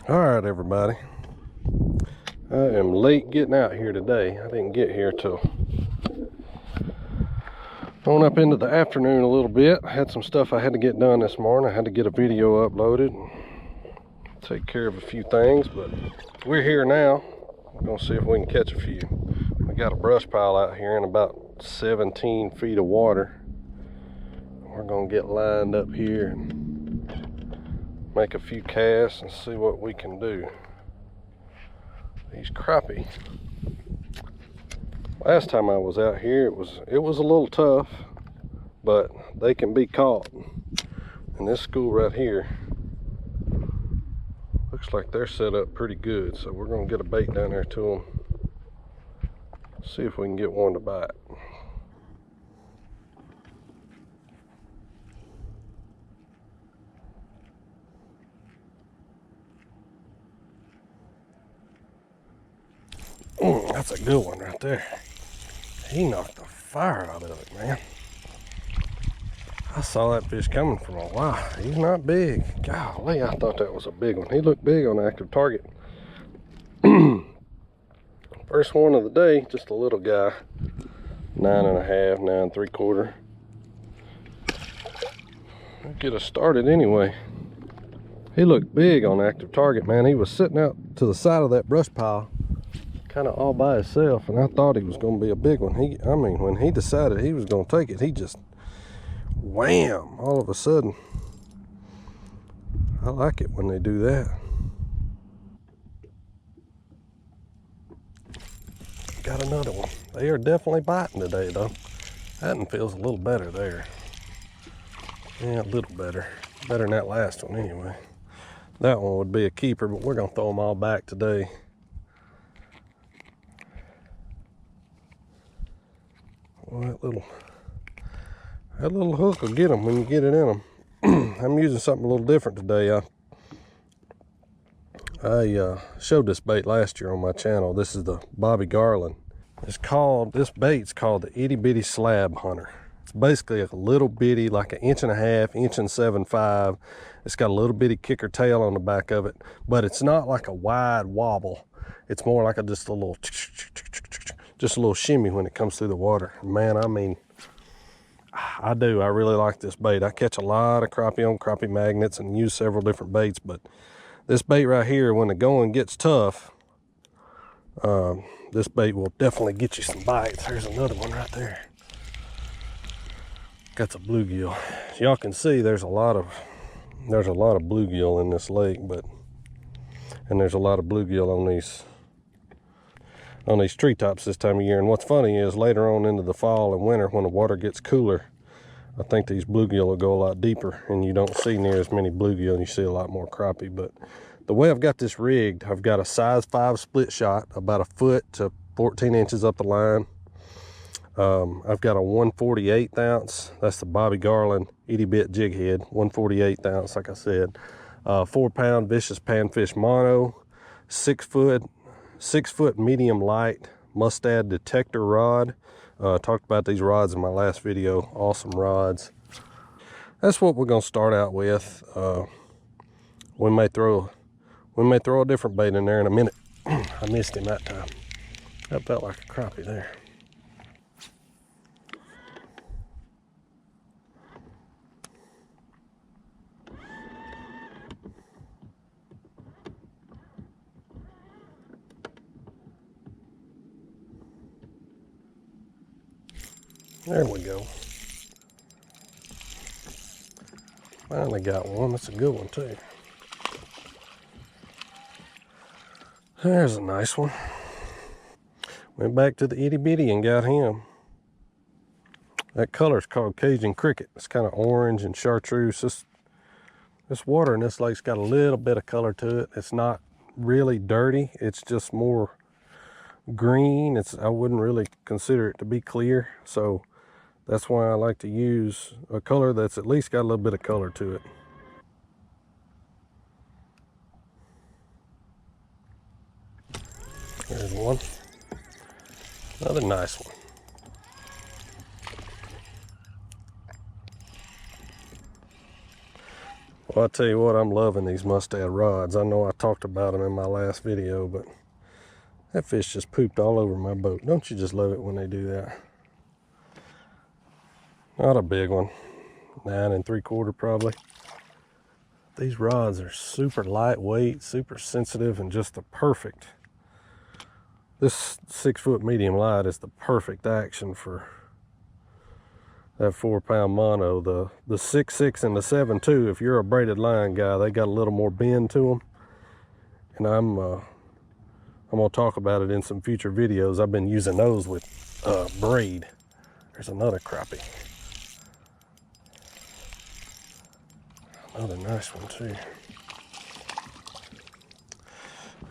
All right, everybody. I am late getting out here today. I didn't get here till on up into the afternoon a little bit. I had some stuff I had to get done this morning. I had to get a video uploaded and take care of a few things, but we're here now. We're gonna see if we can catch a few. We got a brush pile out here in about 17 feet of water. We're gonna get lined up here and make a few casts and see what we can do. These crappie. Last time I was out here, it was a little tough, but they can be caught. And this school right here looks like they're set up pretty good, so we're gonna get a bait down there to them. See if we can get one to bite. That's a good one right there. He knocked the fire out of it, man. I saw that fish coming from a while. He's not big. Golly, I thought that was a big one. He looked big on active target. First one of the day, just a little guy. 9.5, 9.75. We'll get us started anyway. He looked big on active target, man. He was sitting out to the side of that brush pile, kind of all by himself, and I thought he was going to be a big one. I mean, when he decided he was going to take it, he just wham, all of a sudden. I like it when they do that. Got another one. They are definitely biting today, though. That one feels a little better there. Yeah, a little better. Better than that last one anyway. That one would be a keeper, but we're going to throw them all back today. Well, that little hook will get them when you get it in them. I'm using something a little different today. I showed this bait last year on my channel. This is the Bobby Garland. This bait's called the Itty Bitty Slab Hunter. It's basically a little bitty, like 1.5 inches, 1.75 inches. It's got a little bitty kicker tail on the back of it, but it's not like a wide wobble. It's more like just a little shimmy when it comes through the water. Man, I mean, I really like this bait. I catch a lot of crappie on crappie magnets and use several different baits, but this bait right here, when the going gets tough, this bait will definitely get you some bites. There's another one right there. Got the bluegill. As y'all can see, there's a lot of bluegill in this lake, and there's a lot of bluegill on these treetops this time of year. And what's funny is later on into the fall and winter, when the water gets cooler, I think these bluegill will go a lot deeper, and you don't see near as many bluegill, and you see a lot more crappie. But the way I've got this rigged, I've got a size 5 split shot, about 1 foot to 14 inches up the line. I've got a 1/48 ounce. That's the Bobby Garland itty bit jig head, 1/48 ounce, like I said. 4-pound vicious panfish mono, 6 foot medium light mustad detector rod. Talked about these rods in my last video. Awesome rods. That's what we're gonna start out with. We may throw a different bait in there in a minute. I missed him that time. That felt like a crappie there. There we go. Finally got one. That's a good one too. There's a nice one. Went back to the itty bitty and got him. That color's called Cajun cricket. It's kind of orange and chartreuse. This water in this lake's got a little bit of color to it. It's not really dirty. It's just more green. I wouldn't really consider it to be clear. So that's why I like to use a color that's at least got a little bit of color to it. There's one. Another nice one. Well, I tell you what, I'm loving these mustad rods. I know I talked about them in my last video, but that fish just pooped all over my boat. Don't you just love it when they do that? Not a big one. 9 3/4 probably. These rods are super lightweight, super sensitive, and just the perfect. This 6-foot medium light is the perfect action for that 4-pound mono. The 6.6 and the 7.2, if you're a braided line guy, they got a little more bend to them. And I'm gonna talk about it in some future videos. I've been using those with braid. There's another crappie. Another nice one too.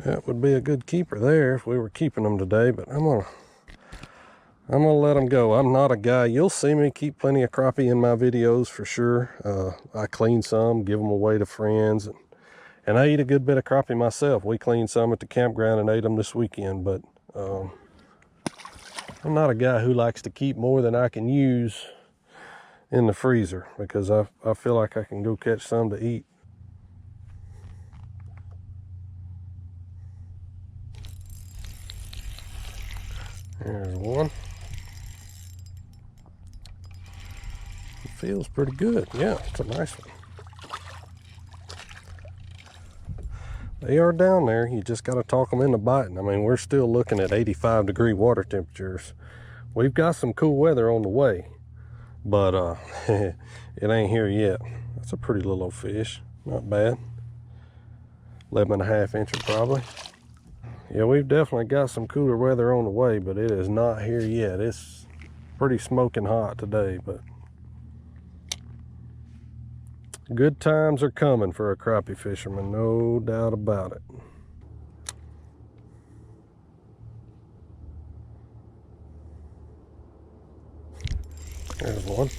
That would be a good keeper there if we were keeping them today, but I'm gonna let them go. I'm not a guy, you'll see me keep plenty of crappie in my videos for sure. I clean some, give them away to friends, and I eat a good bit of crappie myself. We cleaned some at the campground and ate them this weekend, but I'm not a guy who likes to keep more than I can use in the freezer, because I feel like I can go catch some to eat. There's one. It feels pretty good. Yeah, it's a nice one. They are down there. You just got to talk them into biting. I mean, we're still looking at 85-degree water temperatures. We've got some cool weather on the way, but it ain't here yet. That's a pretty little old fish. Not bad. 11.5 inches probably. Yeah, we've definitely got some cooler weather on the way, but it is not here yet. It's pretty smoking hot today, but good times are coming for a crappie fisherman, no doubt about it. There's one.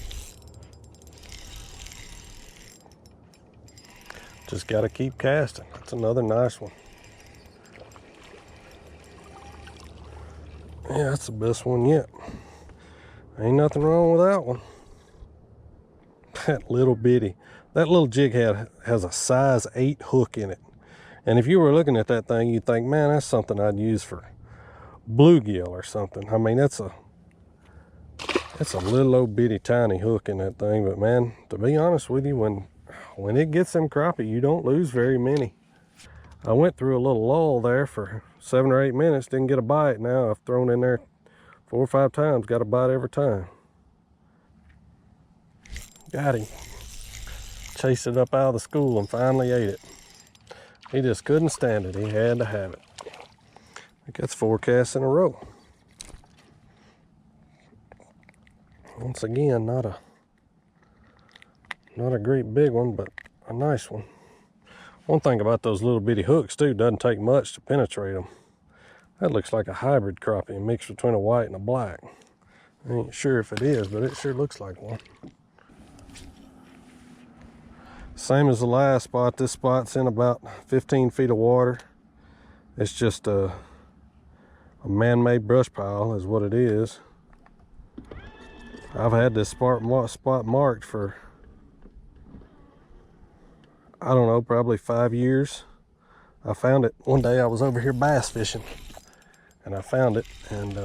Just got to keep casting. That's another nice one. Yeah, that's the best one yet. Ain't nothing wrong with that one. That little bitty. That little jig head has a size 8 hook in it. And if you were looking at that thing, you'd think, man, that's something I'd use for bluegill or something. I mean, that's a little old bitty tiny hook in that thing. But man, to be honest with you, when it gets them crappie, you don't lose very many. I went through a little lull there for 7 or 8 minutes, didn't get a bite. Now I've thrown in there 4 or 5 times, got a bite every time. Got him. Chased it up out of the school and finally ate it. He just couldn't stand it. He had to have it. I think that's 4 casts in a row. Once again, not a great big one, but a nice one. One thing about those little bitty hooks too, doesn't take much to penetrate them. That looks like a hybrid crappie, mixed between a white and a black. I ain't sure if it is, but it sure looks like one. Same as the last spot, this spot's in about 15 feet of water. It's just a man-made brush pile is what it is. I've had this spot marked for, I don't know, probably 5 years. I found it one day. I was over here bass fishing and I found it, and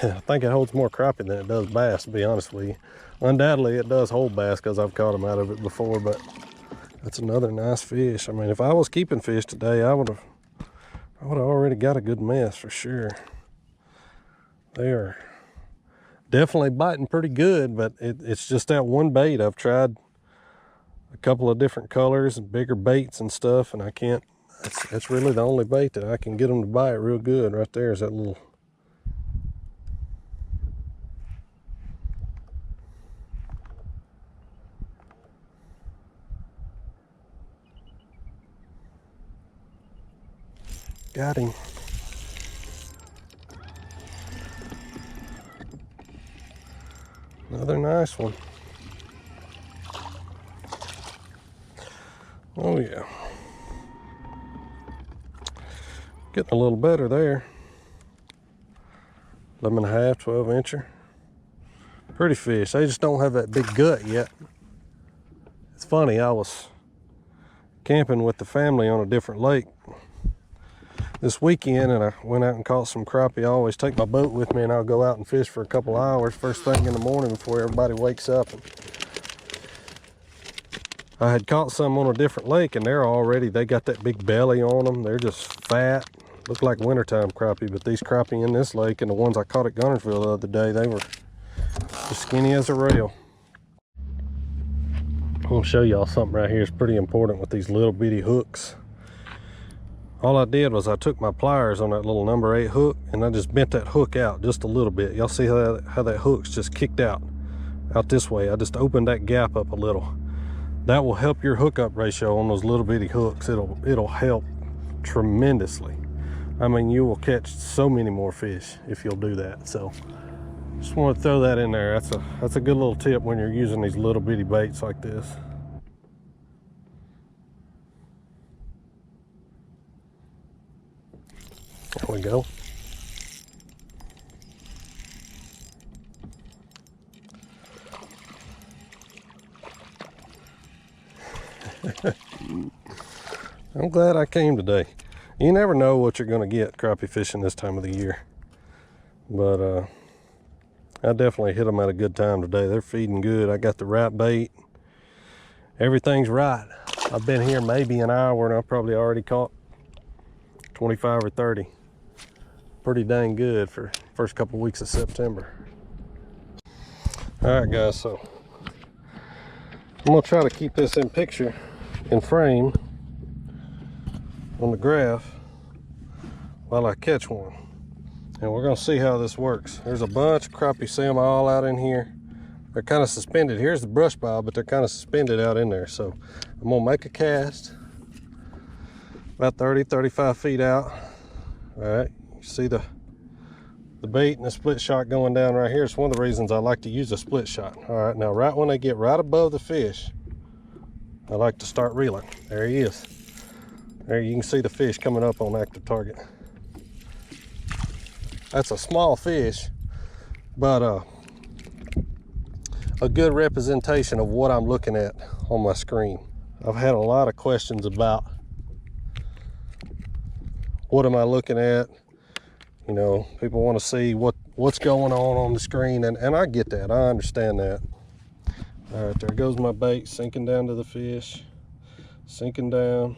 I think it holds more crappie than it does bass, to be honest with you. Undoubtedly it does hold bass because I've caught them out of it before, but that's another nice fish. I mean, if I was keeping fish today, I would have already got a good mess for sure. They are definitely biting pretty good, but it's just that one bait. I've tried a couple of different colors and bigger baits and stuff, and I can't. That's really the only bait that I can get them to bite real good. Right there is that little. Got him. Another nice one. Oh yeah. Getting a little better there. 11.5, 12 incher. Pretty fish. They just don't have that big gut yet. funny, I was camping with the family on a different lake this weekend, and I went out and caught some crappie. I always take my boat with me, and I'll go out and fish for a couple hours first thing in the morning before everybody wakes up. And I had caught some on a different lake, and they got that big belly on them. They're just fat, look like wintertime crappie. But these crappie in this lake and the ones I caught at Gunnersville the other day, they were as skinny as a rail. I'm gonna show y'all something right here. It's pretty important with these little bitty hooks. All I did was I took my pliers on that little number 8 hook, and I just bent that hook out just a little bit. Y'all see how that hook's just kicked out this way. I just opened that gap up a little. That will help your hookup ratio on those little bitty hooks. It'll help tremendously. I mean, you will catch so many more fish if you'll do that. So just want to throw that in there. That's a good little tip when you're using these little bitty baits like this. There we go. I'm glad I came today. You never know what you're going to get crappie fishing this time of the year. But I definitely hit them at a good time today. They're feeding good. I got the right bait. Everything's right. I've been here maybe an hour, and I've probably already caught 25 or 30. Pretty dang good for first couple weeks of September. All right, guys, so I'm gonna try to keep this in frame on the graph while I catch one, and we're gonna see how this works. There's a bunch of crappie salmon all out in here. They're kind of suspended. Here's the brush pile, but they're kind of suspended out in there. So I'm gonna make a cast about 30-35 feet out. All right, you see the bait and the split shot going down right here. It's one of the reasons I like to use a split shot. All right, now right when they get right above the fish, I like to start reeling. There he is. There you can see the fish coming up on active target. That's a small fish, but a good representation of what I'm looking at on my screen. I've had a lot of questions about what am I looking at. You know, people want to see what's going on the screen, and I get that. I understand that. All right, there goes my bait sinking down to the fish, sinking down.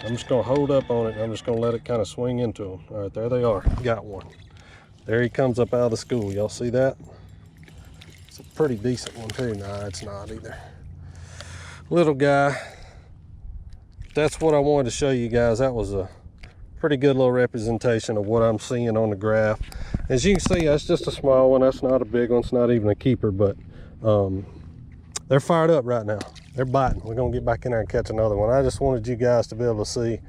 I'm just gonna hold up on it. I'm just gonna let it kind of swing into them. All right, there they are. Got one. There he comes up out of the school. Y'all see that? It's a pretty decent one too. Nah, it's not either. Little guy. That's what I wanted to show you guys. That was a pretty good little representation of what I'm seeing on the graph. As you can see, that's just a small one. That's not a big one. It's not even a keeper, but they're fired up right now. They're biting. We're gonna get back in there and catch another one. I just wanted you guys to be able to see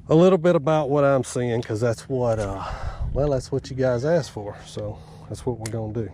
a little bit about what I'm seeing, because that's what well, that's what you guys asked for, so that's what we're gonna do.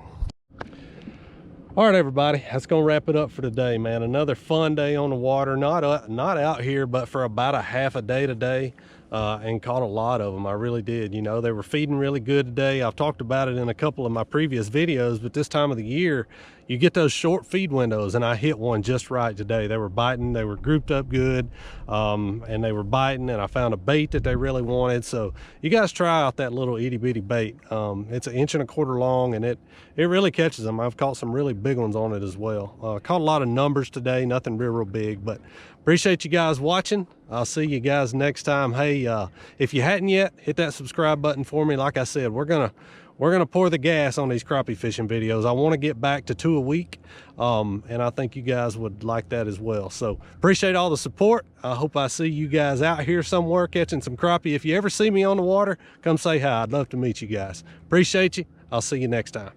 All right, everybody, that's gonna wrap it up for today, man. Another fun day on the water. Not out here, but for about a half a day today, and caught a lot of them. I really did. You know, they were feeding really good today. I've talked about it in a couple of my previous videos, but this time of the year, you get those short feed windows, and I hit one just right today. They were biting, they were grouped up good, and they were biting, and I found a bait that they really wanted. So you guys try out that little itty bitty bait. It's 1.25 inches long, and it really catches them. I've caught some really big ones on it as well. Caught a lot of numbers today, nothing real big, but appreciate you guys watching. I'll see you guys next time. Hey, if you hadn't yet, hit that subscribe button for me. Like I said, we're gonna pour the gas on these crappie fishing videos. I want to get back to 2 a week, and I think you guys would like that as well. So appreciate all the support. I hope I see you guys out here somewhere catching some crappie. If you ever see me on the water, come say hi. I'd love to meet you guys. Appreciate you. I'll see you next time.